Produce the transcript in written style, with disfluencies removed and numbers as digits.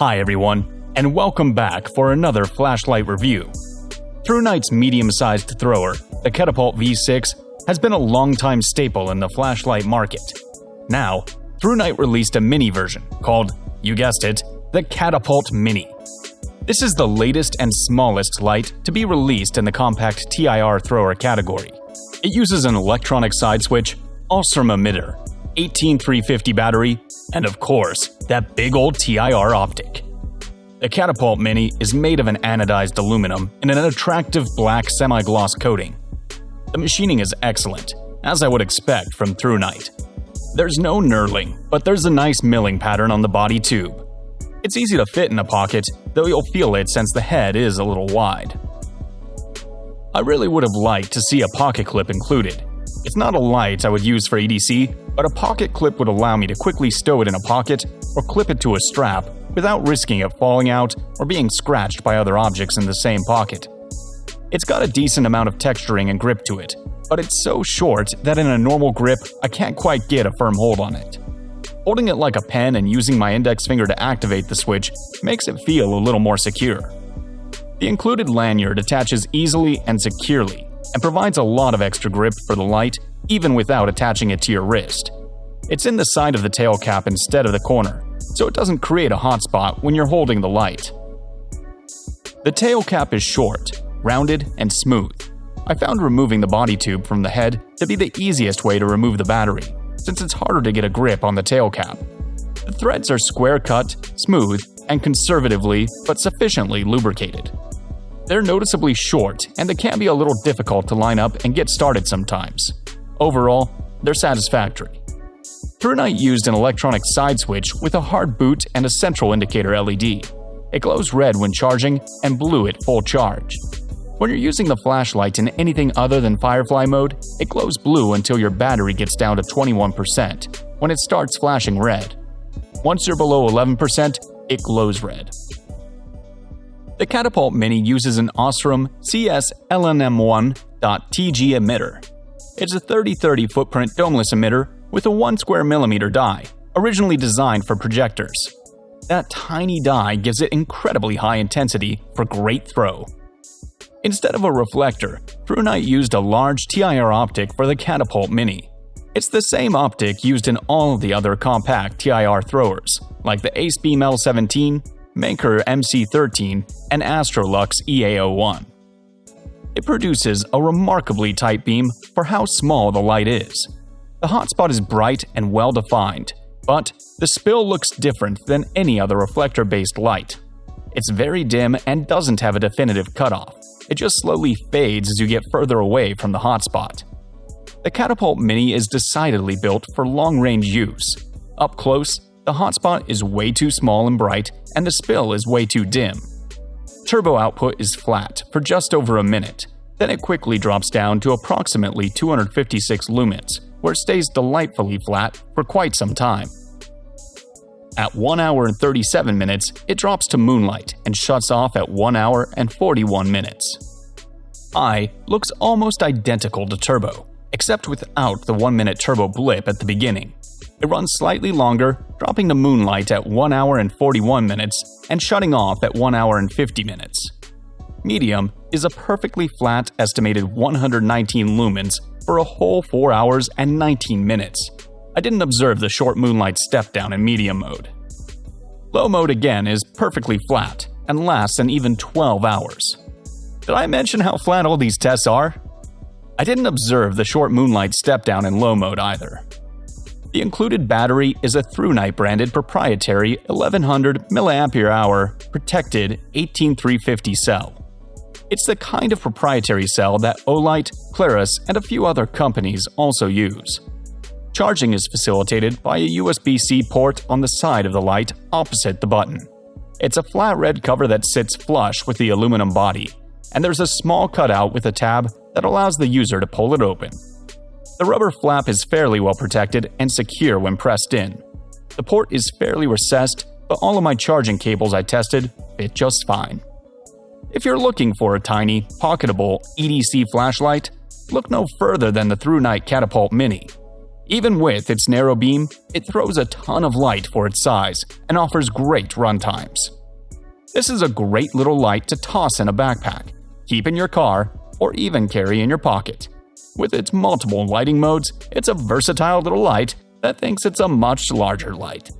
Hi everyone, and welcome back for another flashlight review. Thrunite's medium-sized thrower, the Catapult V6, has been a long-time staple in the flashlight market. Now, Thrunite released a mini version called, you guessed it, the Catapult Mini. This is the latest and smallest light to be released in the compact TIR thrower category. It uses an electronic side switch, Osram emitter, 18350 battery, and of course, that big old TIR optic. The Catapult Mini is made of an anodized aluminum in an attractive black semi-gloss coating. The machining is excellent, as I would expect from Thrunite. There's no knurling, but there's a nice milling pattern on the body tube. It's easy to fit in a pocket, though you'll feel it since the head is a little wide. I really would have liked to see a pocket clip included. It's not a light I would use for EDC, but a pocket clip would allow me to quickly stow it in a pocket or clip it to a strap without risking it falling out or being scratched by other objects in the same pocket. It's got a decent amount of texturing and grip to it, but it's so short that in a normal grip I can't quite get a firm hold on it. Holding it like a pen and using my index finger to activate the switch makes it feel a little more secure. The included lanyard attaches easily and securely, and provides a lot of extra grip for the light, even without attaching it to your wrist. It's in the side of the tail cap instead of the corner, so it doesn't create a hot spot when you're holding the light. The tail cap is short, rounded, and smooth. I found removing the body tube from the head to be the easiest way to remove the battery, since it's harder to get a grip on the tail cap. The threads are square cut, smooth, and conservatively but sufficiently lubricated. They're noticeably short, and they can be a little difficult to line up and get started sometimes. Overall, they're satisfactory. Thrunite used an electronic side switch with a hard boot and a central indicator LED. It glows red when charging and blue at full charge. When you're using the flashlight in anything other than firefly mode, it glows blue until your battery gets down to 21%, when it starts flashing red. Once you're below 11%, it glows red. The Catapult Mini uses an Osram CS-LNM1.TG emitter. It's a 3030 footprint domeless emitter with a 1 square millimeter die, originally designed for projectors. That tiny die gives it incredibly high intensity for great throw. Instead of a reflector, Thrunite used a large TIR optic for the Catapult Mini. It's the same optic used in all of the other compact TIR throwers, like the Acebeam L17, Maker MC13, and Astrolux EA01. It produces a remarkably tight beam for how small the light is. The hotspot is bright and well-defined, but the spill looks different than any other reflector-based light. It's very dim and doesn't have a definitive cutoff. It just slowly fades as you get further away from the hotspot. The Catapult Mini is decidedly built for long-range use. Up close, the hotspot is way too small and bright, and the spill is way too dim. Turbo output is flat for just over a minute, then it quickly drops down to approximately 256 lumens, where it stays delightfully flat for quite some time. At 1 hour and 37 minutes, it drops to moonlight and shuts off at 1 hour and 41 minutes. I looks almost identical to Turbo, except without the 1-minute turbo blip at the beginning. It runs slightly longer, dropping to moonlight at 1 hour and 41 minutes and shutting off at 1 hour and 50 minutes. Medium is a perfectly flat estimated 119 lumens for a whole 4 hours and 19 minutes. I didn't observe the short moonlight step down in medium mode. Low mode again is perfectly flat and lasts an even 12 hours. Did I mention how flat all these tests are? I didn't observe the short moonlight step down in low mode either. The included battery is a Thrunite branded proprietary 1100 mAh protected 18350 cell. It's the kind of proprietary cell that Olight, Claris, and a few other companies also use. Charging is facilitated by a USB-C port on the side of the light opposite the button. It's a flat red cover that sits flush with the aluminum body, and there's a small cutout with a tab that allows the user to pull it open. The rubber flap is fairly well protected and secure when pressed in. The port is fairly recessed, but all of my charging cables I tested fit just fine. If you're looking for a tiny, pocketable EDC flashlight, look no further than the Thrunite Catapult Mini. Even with its narrow beam, it throws a ton of light for its size and offers great run times. This is a great little light to toss in a backpack, keep in your car, or even carry in your pocket. With its multiple lighting modes, it's a versatile little light that thinks it's a much larger light.